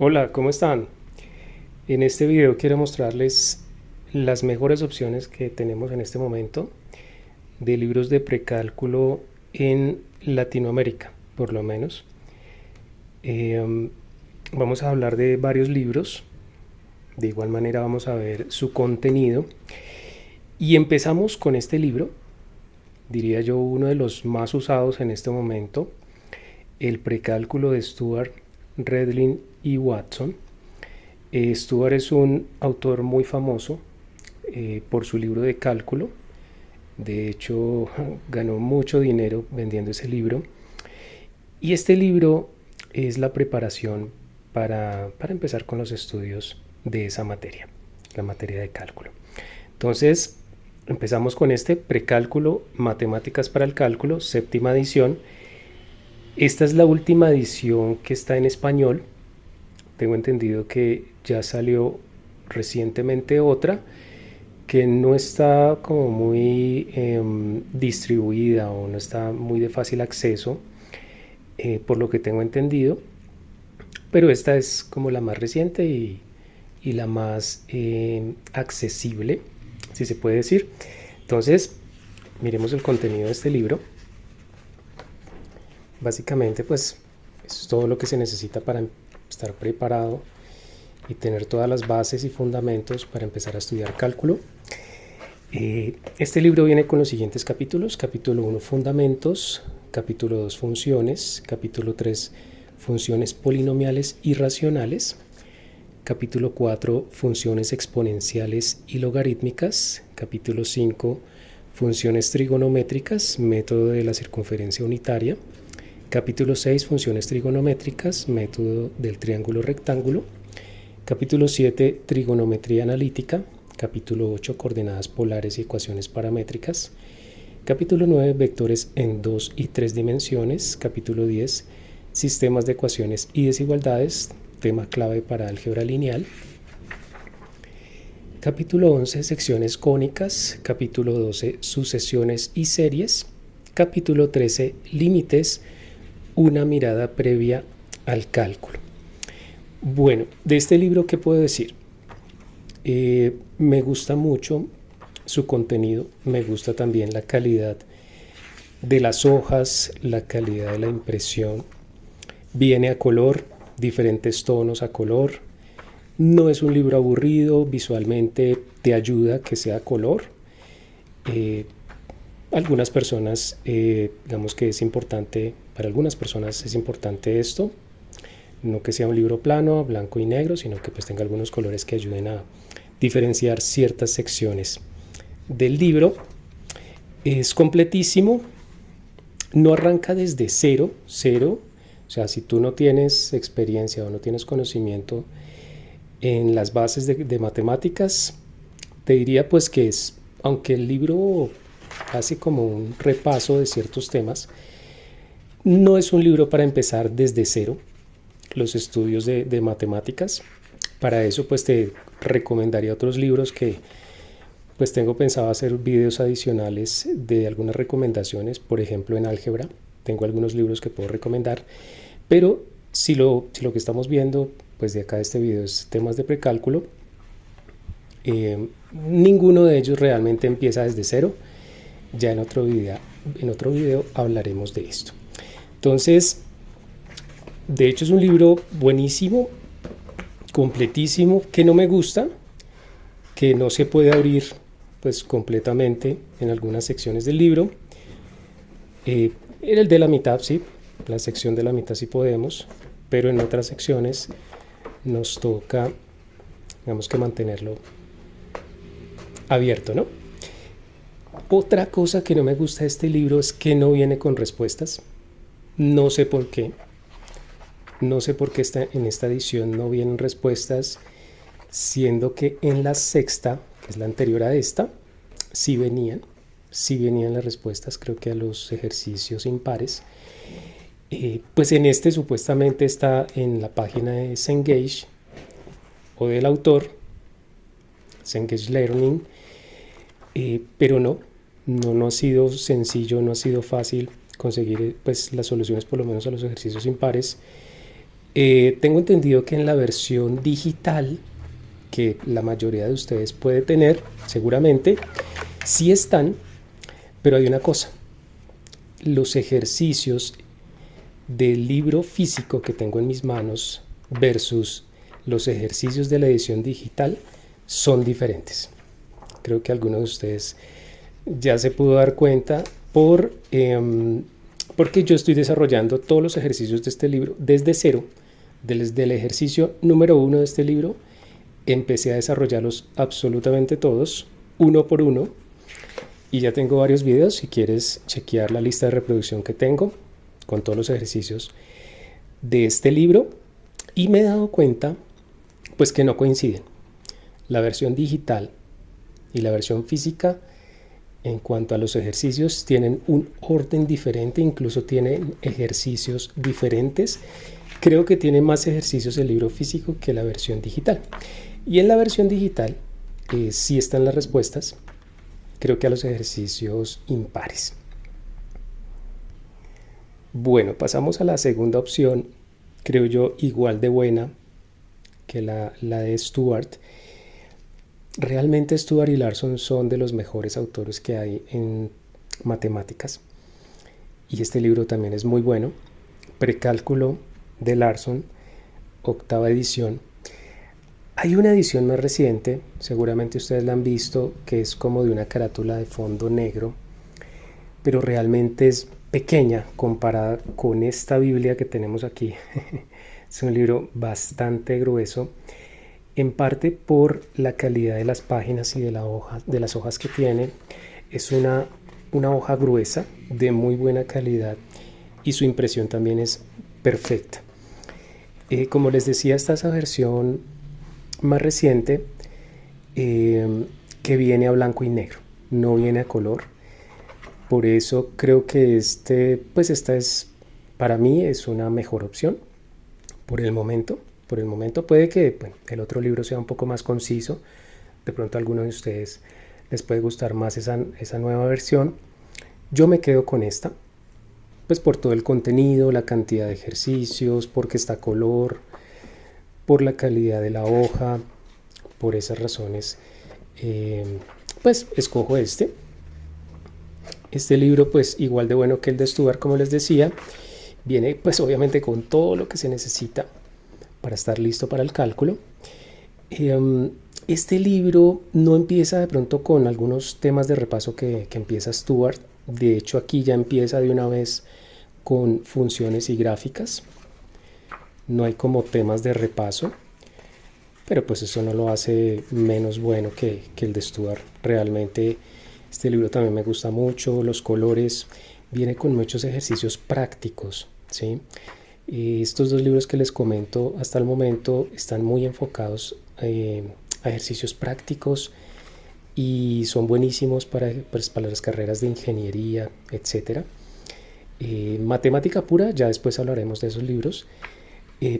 Hola, ¿cómo están? En este video quiero mostrarles las mejores opciones que tenemos en este momento de libros de precálculo en Latinoamérica, por lo menos. Eh, Vamos a hablar de varios libros, de igual manera vamos a ver su contenido y empezamos con este libro, diría yo uno de los más usados en este momento, el precálculo de Stuart, Redlin y Watson. Stuart es un autor muy famoso por su libro de cálculo. De hecho, ganó mucho dinero vendiendo ese libro. Y este libro es la preparación para empezar con los estudios de esa materia, la materia de cálculo. Entonces, empezamos con este precálculo, matemáticas para el cálculo, séptima edición. Esta es la última edición que está en español. Tengo entendido que ya salió recientemente otra que no está como muy distribuida o no está muy de fácil acceso, por lo que tengo entendido, pero esta es como la más reciente y la más accesible, si se puede decir. Entonces, miremos el contenido de este libro. Básicamente, pues, es todo lo que se necesita para estar preparado y tener todas las bases y fundamentos para empezar a estudiar cálculo. Este libro viene con los siguientes capítulos. Capítulo 1, fundamentos. Capítulo 2, funciones. Capítulo 3, funciones polinomiales y racionales. Capítulo 4, funciones exponenciales y logarítmicas. Capítulo 5, funciones trigonométricas, método de la circunferencia unitaria. Capítulo 6, funciones trigonométricas, método del triángulo rectángulo. Capítulo 7, trigonometría analítica. Capítulo 8, coordenadas polares y ecuaciones paramétricas. Capítulo 9, vectores en 2 y 3 dimensiones. Capítulo 10, sistemas de ecuaciones y desigualdades, tema clave para álgebra lineal. Capítulo 11, secciones cónicas. Capítulo 12, sucesiones y series. Capítulo 13, límites, una mirada previa al cálculo. Bueno, de este libro, ¿qué puedo decir? Me gusta mucho su contenido, me gusta también la calidad de las hojas, la calidad de la impresión. Viene a color, diferentes tonos a color. No es un libro aburrido, visualmente te ayuda a que sea a color. Eh, Algunas personas, digamos que es importante, para algunas personas es importante esto, no que sea un libro plano, blanco y negro, sino que pues tenga algunos colores que ayuden a diferenciar ciertas secciones del libro. Es completísimo, no arranca desde cero, o sea, si tú no tienes experiencia o no tienes conocimiento en las bases de matemáticas, te diría pues que es, aunque el libro hace como un repaso de ciertos temas, no es un libro para empezar desde cero los estudios de matemáticas. Para eso pues te recomendaría otros libros que pues tengo pensado hacer videos adicionales de algunas recomendaciones, por ejemplo en álgebra, tengo algunos libros que puedo recomendar, pero si lo que estamos viendo pues de acá de este video es temas de precálculo, ninguno de ellos realmente empieza desde cero, ya en otro video hablaremos de esto. Entonces, de hecho es un libro buenísimo, completísimo, que no me gusta, que no se puede abrir pues completamente en algunas secciones del libro. En el de la mitad sí, la sección de la mitad sí podemos, pero en otras secciones nos toca, digamos que mantenerlo abierto, ¿no? Otra cosa que no me gusta de este libro es que no viene con respuestas. No sé por qué. No sé por qué en esta edición no vienen respuestas, siendo que en la sexta, que es la anterior a esta, sí venían las respuestas, creo que a los ejercicios impares. Pues en este supuestamente está en la página de Cengage o del autor, Cengage Learning, pero no ha sido sencillo, no ha sido fácil conseguir pues las soluciones por lo menos a los ejercicios impares. Tengo entendido que en la versión digital, que la mayoría de ustedes puede tener, seguramente, sí están, pero hay una cosa. Los ejercicios del libro físico que tengo en mis manos versus los ejercicios de la edición digital son diferentes. Creo que algunos de ustedes ya se pudo dar cuenta porque yo estoy desarrollando todos los ejercicios de este libro desde cero. Desde el ejercicio número 1 de este libro empecé a desarrollarlos absolutamente todos, uno por uno, y ya tengo varios videos si quieres chequear la lista de reproducción que tengo con todos los ejercicios de este libro. Y me he dado cuenta pues que no coinciden la versión digital y la versión física. En cuanto a los ejercicios, tienen un orden diferente, incluso tienen ejercicios diferentes. Creo que tiene más ejercicios el libro físico que la versión digital. Y en la versión digital sí están las respuestas, creo que a los ejercicios impares. Bueno, pasamos a la segunda opción, creo yo igual de buena que la de Stuart. Realmente Stuart y Larson son de los mejores autores que hay en matemáticas. Y este libro también es muy bueno. Precálculo de Larson, 8ª edición. Hay una edición más reciente, seguramente ustedes la han visto, que es como de una carátula de fondo negro, pero realmente es pequeña comparada con esta Biblia que tenemos aquí. Es un libro bastante grueso, en parte por la calidad de las páginas y de las hojas que tiene. Es una hoja gruesa de muy buena calidad y su impresión también es perfecta. Como les decía, esta es la versión más reciente que viene a blanco y negro, no viene a color. Por eso creo que esta es, para mí, es una mejor opción por el momento. Por el momento puede que el otro libro sea un poco más conciso. De pronto a alguno de ustedes les puede gustar más esa nueva versión. Yo me quedo con esta, pues por todo el contenido, la cantidad de ejercicios, porque está a color, por la calidad de la hoja. Por esas razones, pues escojo este. Este libro, pues igual de bueno que el de Stuart, como les decía, viene pues obviamente con todo lo que se necesita para estar listo para el cálculo. Este libro no empieza de pronto con algunos temas de repaso que empieza Stuart. De hecho, aquí ya empieza de una vez con funciones y gráficas. No hay como temas de repaso, pero pues eso no lo hace menos bueno que el de Stuart. Realmente este libro también me gusta mucho, los colores, viene con muchos ejercicios prácticos, ¿sí? Y estos dos libros que les comento hasta el momento están muy enfocados a ejercicios prácticos y son buenísimos para las carreras de ingeniería, etc. Matemática pura, ya después hablaremos de esos libros,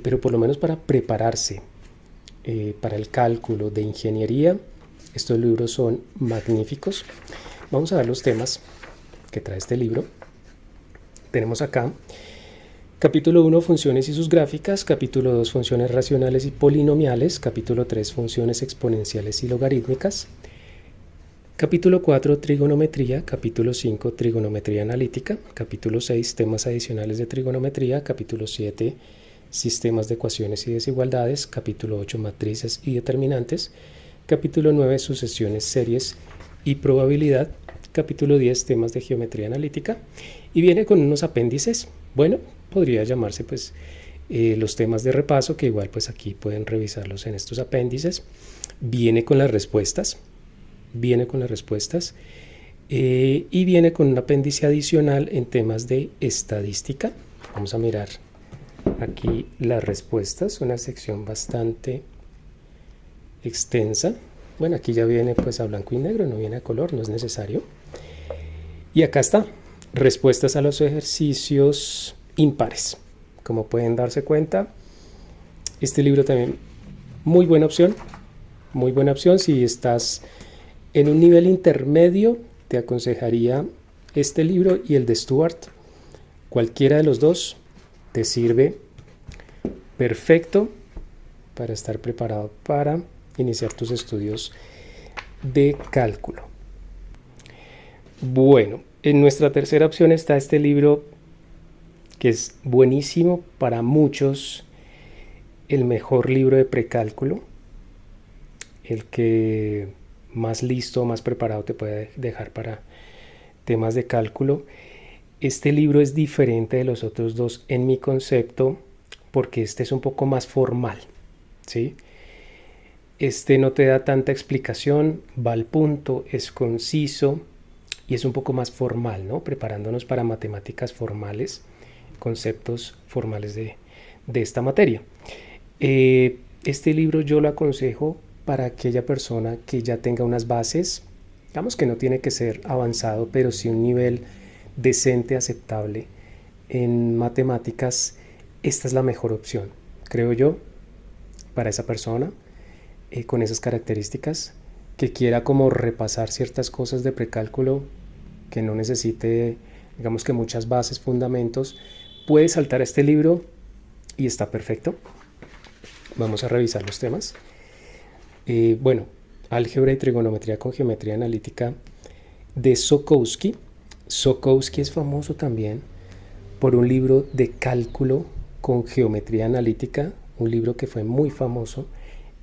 pero por lo menos para prepararse para el cálculo de ingeniería, estos libros son magníficos. Vamos a ver los temas que trae este libro. Tenemos acá capítulo 1, funciones y sus gráficas, capítulo 2, funciones racionales y polinomiales, capítulo 3, funciones exponenciales y logarítmicas, capítulo 4, trigonometría, capítulo 5, trigonometría analítica, capítulo 6, temas adicionales de trigonometría, capítulo 7, sistemas de ecuaciones y desigualdades, capítulo 8, matrices y determinantes, capítulo 9, sucesiones, series y probabilidad, capítulo 10, temas de geometría analítica, y viene con unos apéndices. Bueno, podría llamarse pues los temas de repaso, que igual pues aquí pueden revisarlos en estos apéndices. Viene con las respuestas, y viene con un apéndice adicional en temas de estadística. Vamos a mirar aquí las respuestas, una sección bastante extensa. Bueno, aquí ya viene pues a blanco y negro, no viene a color, no es necesario. Y acá está, respuestas a los ejercicios impares. Como pueden darse cuenta, este libro también muy buena opción si estás en un nivel intermedio. Te aconsejaría este libro y el de Stuart. Cualquiera de los dos te sirve perfecto para estar preparado para iniciar tus estudios de cálculo. Bueno, en nuestra tercera opción está este libro que es buenísimo, para muchos el mejor libro de precálculo, el que más listo, más preparado te puede dejar para temas de cálculo. Este libro es diferente de los otros dos en mi concepto, porque este es un poco más formal, ¿sí? Este no te da tanta explicación, va al punto, es conciso y es un poco más formal, ¿no? Preparándonos para matemáticas formales, conceptos formales de esta materia. Este libro yo lo aconsejo para aquella persona que ya tenga unas bases, digamos que no tiene que ser avanzado, pero sí un nivel decente, aceptable en matemáticas. Esta es la mejor opción, creo yo, para esa persona con esas características, que quiera como repasar ciertas cosas de precálculo, que no necesite, digamos que muchas bases, fundamentos. Puede saltar a este libro y está perfecto. Vamos a revisar los temas. Bueno, álgebra y trigonometría con geometría analítica de Szokowski. Szokowski es famoso también por un libro de cálculo con geometría analítica, un libro que fue muy famoso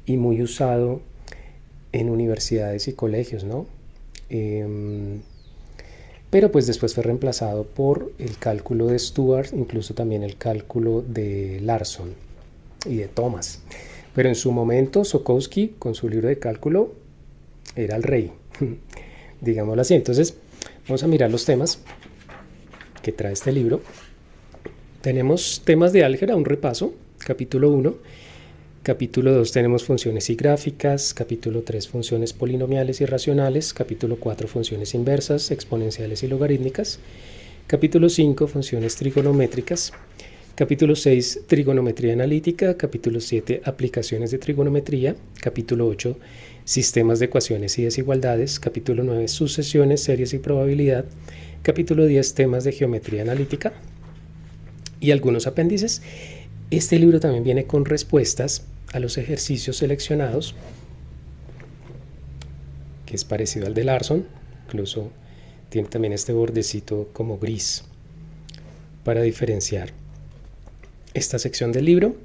y muy usado en universidades y colegios, ¿no? Pero pues después fue reemplazado por el cálculo de Stuart, incluso también el cálculo de Larson y de Thomas. Pero en su momento Szokowski, con su libro de cálculo, era el rey, digámoslo así. Entonces vamos a mirar los temas que trae este libro. Tenemos temas de álgebra, un repaso, capítulo 1. Capítulo 2 tenemos funciones y gráficas, capítulo 3 funciones polinomiales y racionales, capítulo 4 funciones inversas, exponenciales y logarítmicas, capítulo 5 funciones trigonométricas, capítulo 6 trigonometría analítica, capítulo 7 aplicaciones de trigonometría, capítulo 8 sistemas de ecuaciones y desigualdades, capítulo 9 sucesiones, series y probabilidad, capítulo 10 temas de geometría analítica y algunos apéndices. Este libro también viene con respuestas a los ejercicios seleccionados, que es parecido al de Larson, incluso tiene también este bordecito como gris para diferenciar esta sección del libro,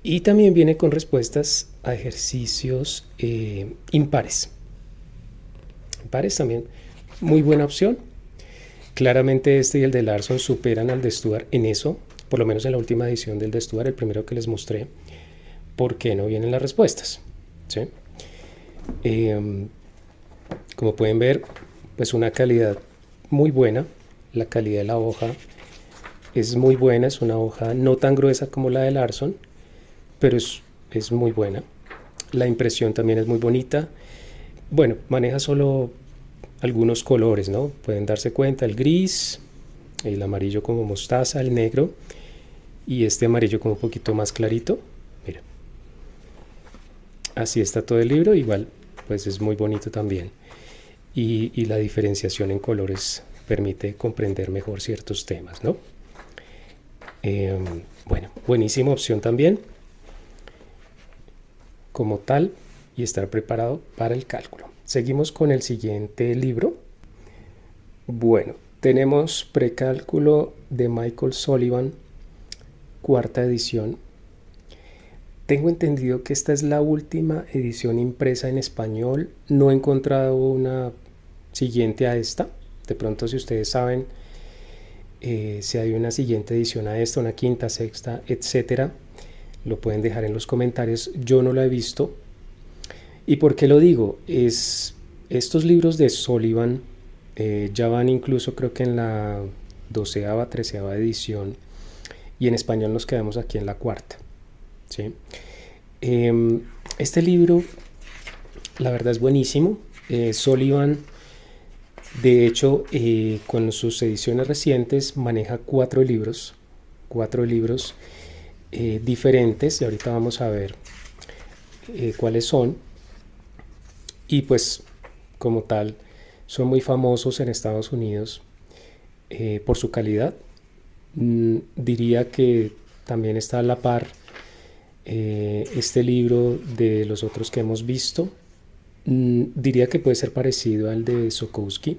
y también viene con respuestas a ejercicios impares. Impares también muy buena opción. Claramente este y el de Larson superan al de Stuart en eso, por lo menos en la última edición del de Stuart, el primero que les mostré, porque no vienen las respuestas, ¿sí? Como pueden ver, pues una calidad muy buena. La calidad de la hoja es muy buena, es una hoja no tan gruesa como la de Larson, pero es muy buena. La impresión también es muy bonita. Bueno, maneja solo algunos colores, ¿no? Pueden darse cuenta, el gris, el amarillo como mostaza, el negro y este amarillo como un poquito más clarito. Mira, así está todo el libro. Igual pues es muy bonito también, y la diferenciación en colores permite comprender mejor ciertos temas, ¿no? Bueno, buenísima opción también como tal, y estar preparado para el cálculo. Seguimos con el siguiente libro. Bueno, tenemos Precálculo de Michael Sullivan, cuarta edición. Tengo entendido que esta es la última edición impresa en español. No he encontrado una siguiente a esta. De pronto, si ustedes saben si hay una siguiente edición a esta, una quinta, sexta, etcétera, lo pueden dejar en los comentarios. Yo no la he visto. ¿Y por qué lo digo? Estos libros de Sullivan ya van incluso, creo que en la 12ª, 13ª edición, y en español nos quedamos aquí en la cuarta, ¿sí? Este libro, la verdad, es buenísimo. Sullivan, de hecho, con sus ediciones recientes, maneja cuatro libros diferentes, y ahorita vamos a ver cuáles son. Y pues, como tal, son muy famosos en Estados Unidos por su calidad. Diría que también está a la par Este libro de los otros que hemos visto, diría que puede ser parecido al de Sokowski.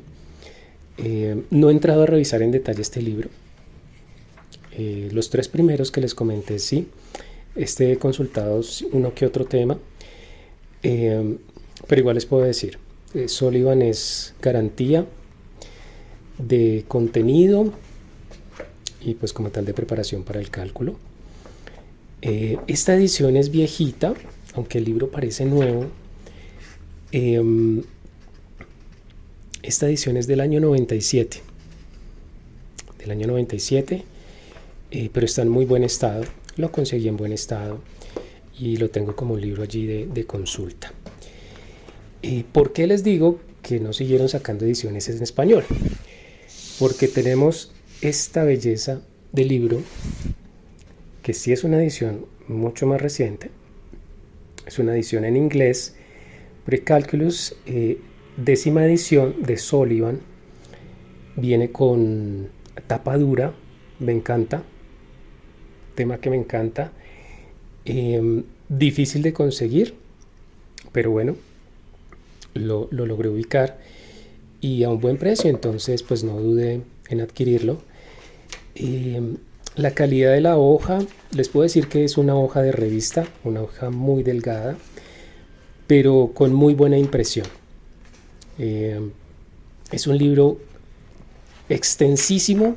No he entrado a revisar en detalle este libro. Los tres primeros que les comenté, sí. He consultado uno que otro tema. Pero igual les puedo decir, Sullivan es garantía de contenido y pues como tal de preparación para el cálculo. Esta edición es viejita, aunque el libro parece nuevo. Esta edición es del año 97. Pero está en muy buen estado. Lo conseguí en buen estado y lo tengo como libro allí de consulta. ¿Por qué les digo que no siguieron sacando ediciones en español? Porque tenemos esta belleza de libro, que sí es una edición mucho más reciente. Es una edición en inglés, Pre-Calculus, 10ª edición de Sullivan. Viene con tapa dura, me encanta, tema que me encanta. Difícil de conseguir, pero bueno, lo logré ubicar y a un buen precio, entonces pues no dudé en adquirirlo. La calidad de la hoja, les puedo decir que es una hoja de revista, una hoja muy delgada, pero con muy buena impresión. Es un libro extensísimo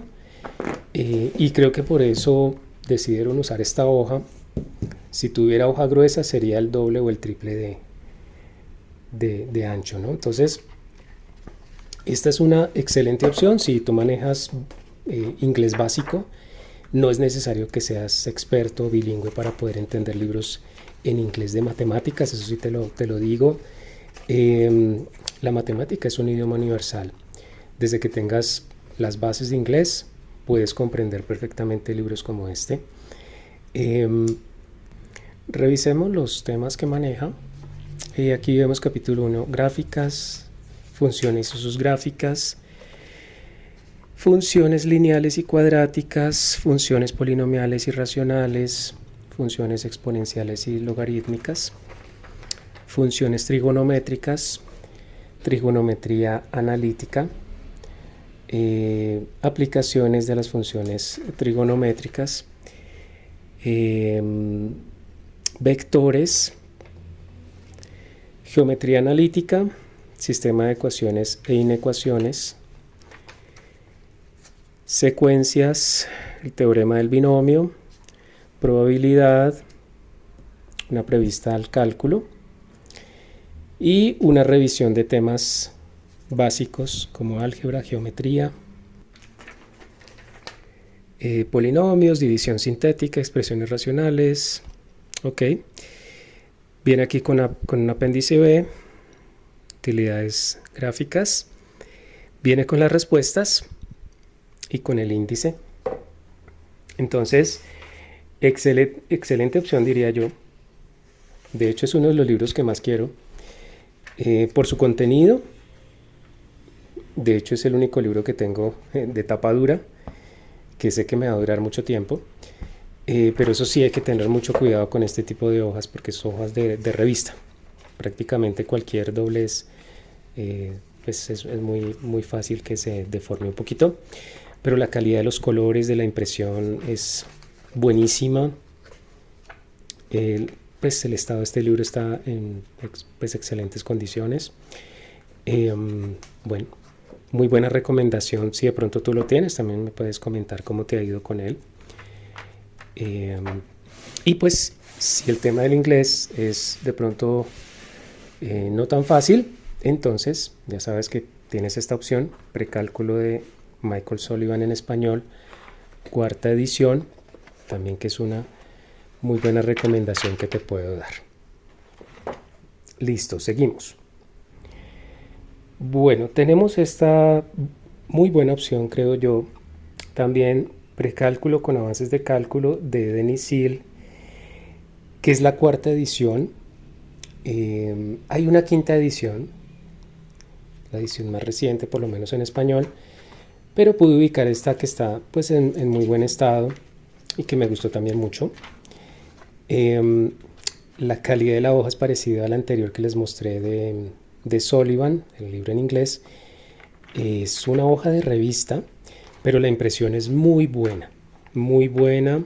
y creo que por eso decidieron usar esta hoja. Si tuviera hoja gruesa sería el doble o el triple de ancho, ¿no? Entonces, esta es una excelente opción si tú manejas inglés básico. No es necesario que seas experto o bilingüe para poder entender libros en inglés de matemáticas, eso sí te lo digo. La matemática es un idioma universal. Desde que tengas las bases de inglés, puedes comprender perfectamente libros como este. Revisemos los temas que maneja. Aquí vemos capítulo 1, gráficas, funciones y sus gráficas, funciones lineales y cuadráticas, funciones polinomiales y racionales, funciones exponenciales y logarítmicas, funciones trigonométricas, trigonometría analítica, aplicaciones de las funciones trigonométricas, vectores, geometría analítica, sistema de ecuaciones e inecuaciones, secuencias, el teorema del binomio, probabilidad, una prevista al cálculo y una revisión de temas básicos como álgebra, geometría, polinomios, división sintética, expresiones racionales. Ok, viene aquí con un apéndice B, utilidades gráficas, viene con las respuestas y con el índice. Entonces, excelente opción, diría yo. De hecho, es uno de los libros que más quiero por su contenido. De hecho, es el único libro que tengo de tapa dura, que sé que me va a durar mucho tiempo. Pero eso sí, hay que tener mucho cuidado con este tipo de hojas porque son hojas de revista. Prácticamente cualquier doblez pues es muy fácil que se deforme un poquito. Pero la calidad de los colores, de la impresión es buenísima. Pues el estado de este libro está en pues, excelentes condiciones. Bueno, muy buena recomendación. Si de pronto tú lo tienes, también me puedes comentar cómo te ha ido con él. Y pues si el tema del inglés es de pronto no tan fácil, entonces ya sabes que tienes esta opción, Precálculo de Michael Sullivan en español, 4ª edición, también que es una muy buena recomendación que te puedo dar. Listo, seguimos. Bueno, tenemos esta muy buena opción, creo yo, también Precálculo con avances de cálculo de Denis Hill, que es la 4ª edición. Hay una 5ª edición, la edición más reciente, por lo menos en español, pero pude ubicar esta que está pues en muy buen estado y que me gustó también mucho. Em, la calidad de la hoja es parecida a la anterior que les mostré de Sullivan, el libro en inglés. Es una hoja de revista, pero la impresión es muy buena, muy buena.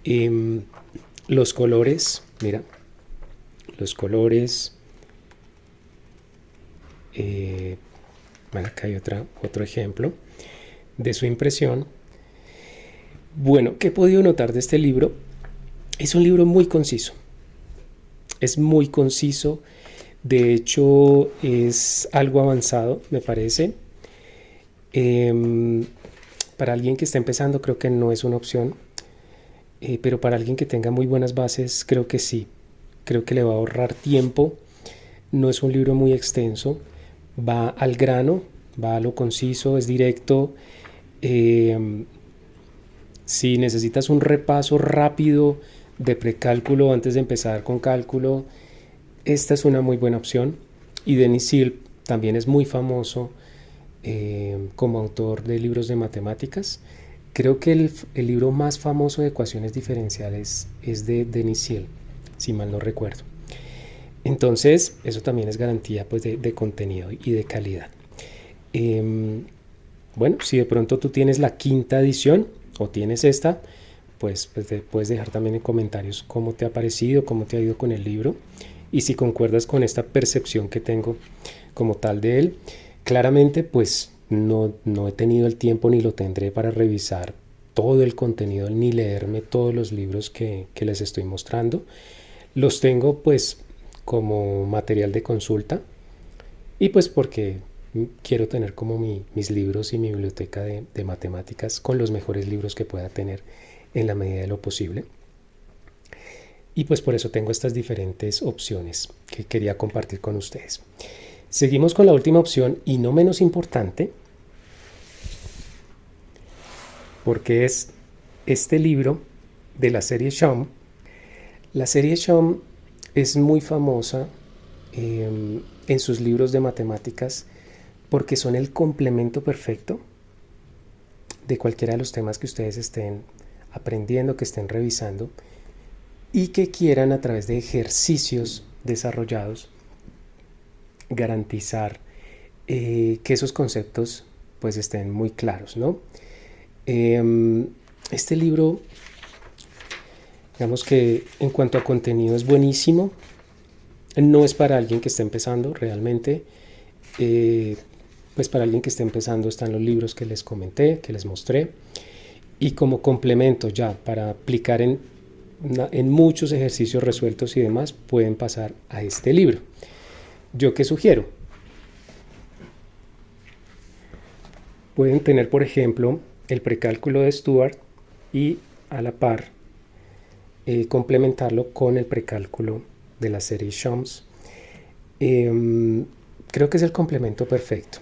Em, los colores, mira, los colores. Bueno, acá hay otro ejemplo de su impresión. Bueno, ¿qué he podido notar de este libro? Es un libro muy conciso. Es muy conciso. De hecho, es algo avanzado, me parece. Eh, para alguien que está empezando, creo que no es una opción. Pero para alguien que tenga muy buenas bases, creo que sí. Creo que le va a ahorrar tiempo. No es un libro muy extenso. Va al grano, va a lo conciso, es directo. Eh, si necesitas un repaso rápido de precálculo antes de empezar con cálculo, esta es una muy buena opción. Y Denis Silp también es muy famoso como autor de libros de matemáticas. Creo que el libro más famoso de ecuaciones diferenciales es de Denis Silp, si mal no recuerdo. Entonces, eso también es garantía pues, de contenido y de calidad. Bueno, si de pronto tú tienes la quinta edición o tienes esta, pues te puedes dejar también en comentarios cómo te ha parecido, cómo te ha ido con el libro y si concuerdas con esta percepción que tengo como tal de él. Claramente, pues no he tenido el tiempo ni lo tendré para revisar todo el contenido ni leerme todos los libros que les estoy mostrando. Los tengo pues como material de consulta y pues porque quiero tener como mis libros y mi biblioteca de matemáticas con los mejores libros que pueda tener en la medida de lo posible. Y pues por eso tengo estas diferentes opciones que quería compartir con ustedes. Seguimos con la última opción y no menos importante, porque es este libro de la serie Shum. La serie Shum es muy famosa en sus libros de matemáticas porque son el complemento perfecto de cualquiera de los temas que ustedes estén aprendiendo, que estén revisando y que quieran a través de ejercicios desarrollados garantizar que esos conceptos pues estén muy claros, ¿no? Este libro, digamos que en cuanto a contenido es buenísimo. No es para alguien que esté empezando realmente. Pues para alguien que esté empezando están los libros que les comenté, que les mostré. Y como complemento ya para aplicar en muchos ejercicios resueltos y demás, pueden pasar a este libro. ¿Yo qué sugiero? Pueden tener, por ejemplo, el precálculo de Stuart y a la par complementarlo con el precálculo de la serie Shums. Creo que es el complemento perfecto.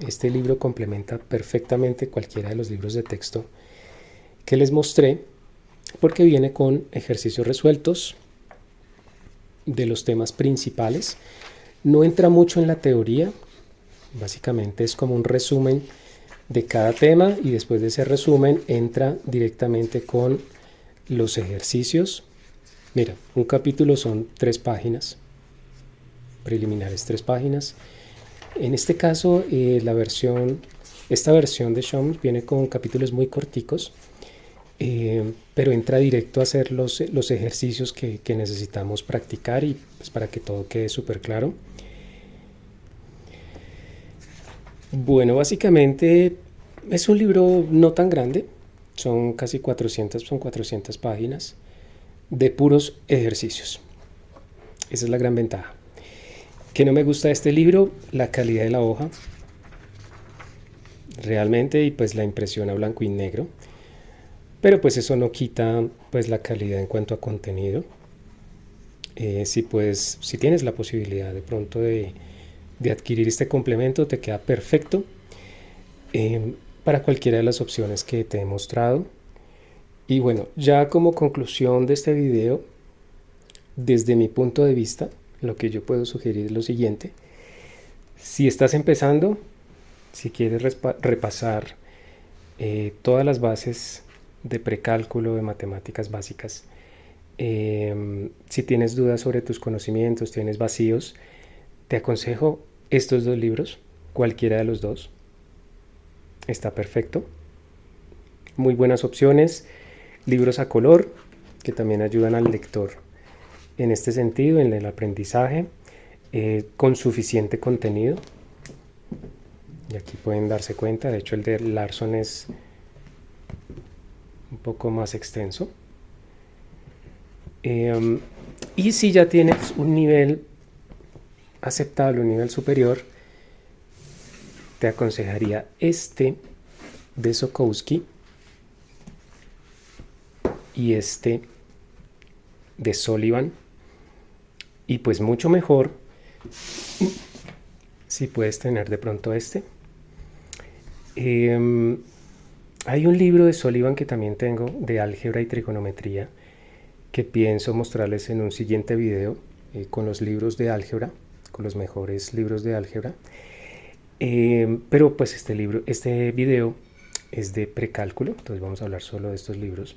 Este libro complementa perfectamente cualquiera de los libros de texto que les mostré porque viene con ejercicios resueltos de los temas principales. No entra mucho en la teoría, básicamente es como un resumen de cada tema y después de ese resumen entra directamente con los ejercicios. Mira, un capítulo son 3 páginas, preliminares 3 páginas. En este caso, esta versión de Shum viene con capítulos muy corticos, pero entra directo a hacer los ejercicios que necesitamos practicar y pues para que todo quede súper claro. Bueno, básicamente es un libro no tan grande, son casi 400 páginas de puros ejercicios. Esa es la gran ventaja. ¿Qué no me gusta de este libro? La calidad de la hoja, realmente, y pues la impresión a blanco y negro. Pero pues eso no quita pues la calidad en cuanto a contenido. Si tienes la posibilidad de pronto de adquirir este complemento, te queda perfecto para cualquiera de las opciones que te he mostrado. Y bueno, ya como conclusión de este video, desde mi punto de vista, lo que yo puedo sugerir es lo siguiente. Si estás empezando, si quieres repasar todas las bases de precálculo de matemáticas básicas, Si tienes dudas sobre tus conocimientos, tienes vacíos, te aconsejo estos dos libros, cualquiera de los dos. Está perfecto. Muy buenas opciones. Libros a color que también ayudan al lector en este sentido, en el aprendizaje, con suficiente contenido. Y aquí pueden darse cuenta, de hecho el de Larson es un poco más extenso. Y si ya tienes un nivel aceptable, un nivel superior, te aconsejaría este de Sokowski y este de Sullivan, y pues mucho mejor si puedes tener de pronto este. Hay un libro de Sullivan que también tengo de álgebra y trigonometría que pienso mostrarles en un siguiente video, con los libros de álgebra, con los mejores libros de álgebra. Pero pues este video es de precálculo, entonces vamos a hablar solo de estos libros.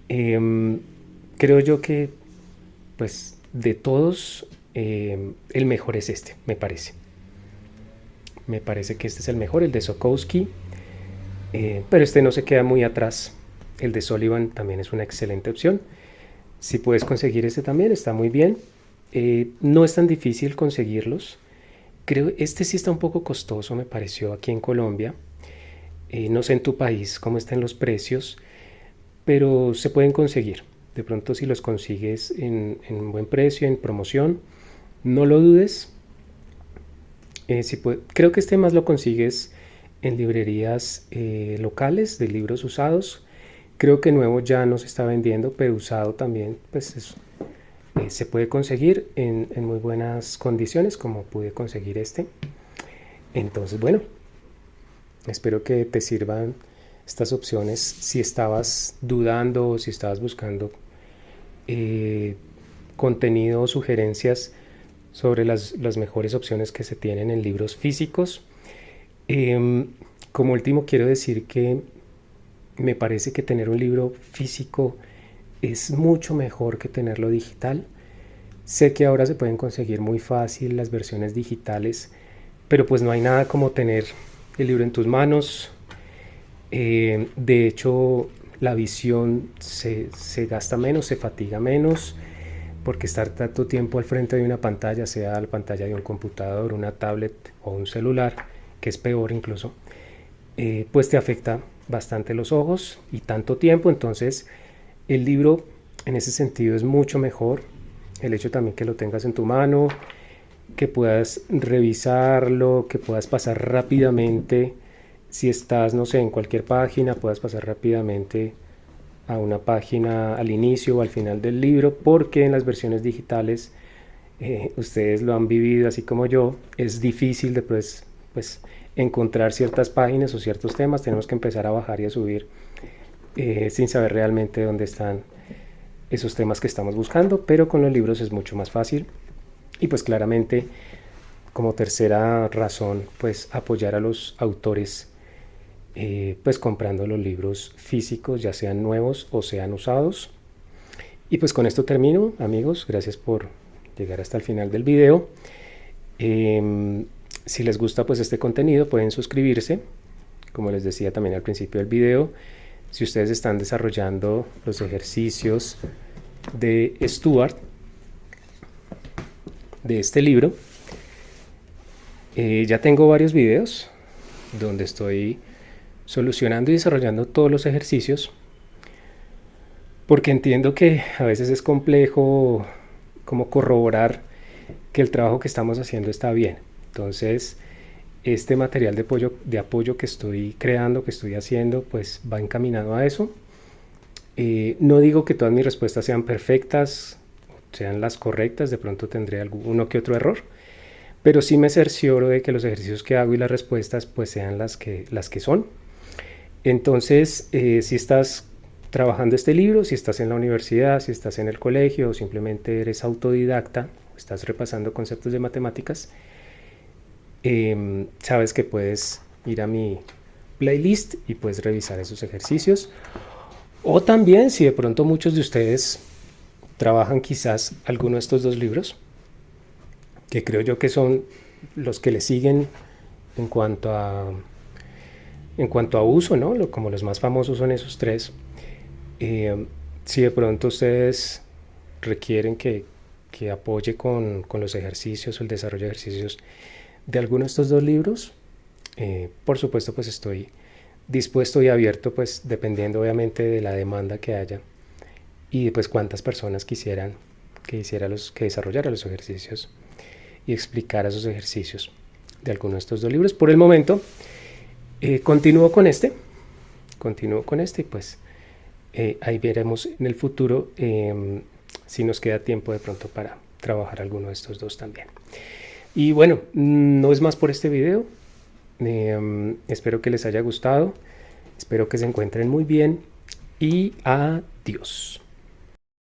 Creo yo que pues de todos el mejor es este, me parece. Me parece que este es el mejor, el de Sokowski, pero este no se queda muy atrás. El de Sullivan también es una excelente opción. Si puedes conseguir este también, está muy bien. No es tan difícil conseguirlos. Creo este sí está un poco costoso, me pareció, aquí en Colombia. No sé en tu país cómo están los precios, pero se pueden conseguir. De pronto si los consigues en buen precio, en promoción, no lo dudes. Creo que este más lo consigues en librerías locales de libros usados. Creo que nuevo ya no se está vendiendo, pero usado también pues se puede conseguir en muy buenas condiciones, como pude conseguir este. Entonces, bueno, espero que te sirvan estas opciones si estabas dudando o si estabas buscando contenido o sugerencias sobre las mejores opciones que se tienen en libros físicos. Como último quiero decir que me parece que tener un libro físico es mucho mejor que tenerlo digital. Sé que ahora se pueden conseguir muy fácil las versiones digitales, pero pues no hay nada como tener el libro en tus manos. De hecho, la visión se gasta menos, se fatiga menos, porque estar tanto tiempo al frente de una pantalla, sea la pantalla de un computador, una tablet o un celular, que es peor incluso, pues te afecta bastante los ojos y tanto tiempo. Entonces el libro en ese sentido es mucho mejor. El hecho también que lo tengas en tu mano, que puedas revisarlo, que puedas pasar rápidamente, si estás, no sé, en cualquier página, puedas pasar rápidamente a una página al inicio o al final del libro, porque en las versiones digitales, ustedes lo han vivido así como yo, es difícil después pues encontrar ciertas páginas o ciertos temas. Tenemos que empezar a bajar y a subir sin saber realmente dónde están esos temas que estamos buscando, pero con los libros es mucho más fácil. Y pues claramente, como tercera razón, pues apoyar a los autores, pues comprando los libros físicos, ya sean nuevos o sean usados. Y pues con esto termino, amigos. Gracias por llegar hasta el final del video. Si les gusta pues este contenido, pueden suscribirse, como les decía también al principio del video. Si ustedes están desarrollando los ejercicios de Stuart, de este libro, ya tengo varios videos donde estoy solucionando y desarrollando todos los ejercicios, porque entiendo que a veces es complejo como corroborar que el trabajo que estamos haciendo está bien. Entonces este material de apoyo que estoy creando, que estoy haciendo, pues va encaminado a eso. No digo que todas mis respuestas sean perfectas, sean las correctas, de pronto tendré uno que otro error, pero sí me cercioro de que los ejercicios que hago y las respuestas pues sean las que son. Entonces, si estás trabajando este libro, si estás en la universidad, si estás en el colegio o simplemente eres autodidacta, estás repasando conceptos de matemáticas, sabes que puedes ir a mi playlist y puedes revisar esos ejercicios. O también, si de pronto muchos de ustedes trabajan quizás alguno de estos dos libros, que creo yo que son los que le siguen en cuanto a uso, ¿no? Como los más famosos son esos tres. Si de pronto ustedes requieren que apoye con los ejercicios o el desarrollo de ejercicios de alguno de estos dos libros, por supuesto pues estoy dispuesto y abierto, pues dependiendo obviamente de la demanda que haya y pues cuántas personas quisieran que desarrollara los ejercicios y explicara esos ejercicios de alguno de estos dos libros. Por el momento continúo con este y pues ahí veremos en el futuro si nos queda tiempo de pronto para trabajar alguno de estos dos también. Y bueno, no es más por este video. Espero que les haya gustado, espero que se encuentren muy bien y adiós.